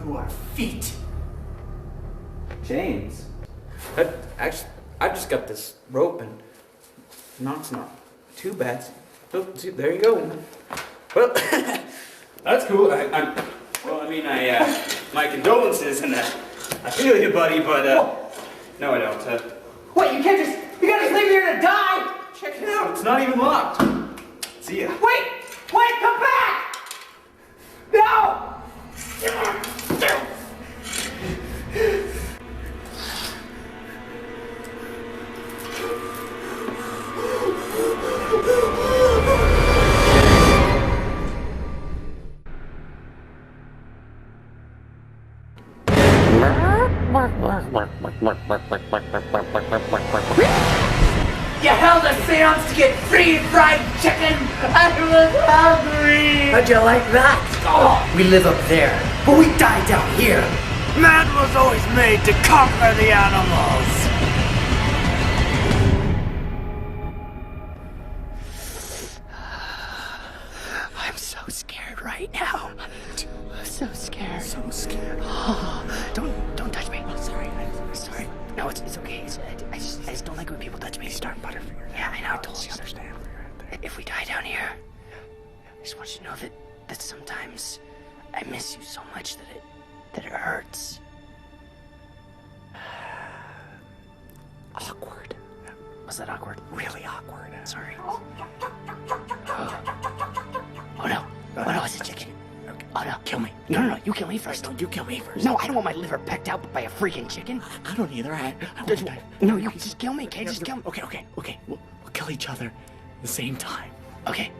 through our feet. James. I've just got this rope and no, it's not too bad. Oh, there you go. Well, that's cool. My condolences and I feel you, buddy, but no, I don't. Wait, you can't just leave me here to die! Check it out. It's not even locked. See ya. Wait, come back! No! You held a seance to get free fried chicken? I was hungry! How'd you like that? Oh, we live up there, but we die down here. Man was always made to conquer the animals. I'm so scared right now. I'm so scared. So scared. Oh, don't touch me. Oh, sorry. I'm sorry. No, it's okay. I just don't like when people touch me. Start butterfinger. Yeah, I know. I totally understand. If we die down here, I just want you to know that sometimes I miss you so much that it hurts. Awkward. Was that awkward? Really awkward. Sorry. Oh no. Oh no, it's a chicken. Okay. Oh no, kill me. No, you kill me first. No, you kill me first. No, I don't want my liver pecked out by a freaking chicken. I don't either. I no, you just kill me, okay? Just kill me. Okay. We'll kill each other at the same time. Okay.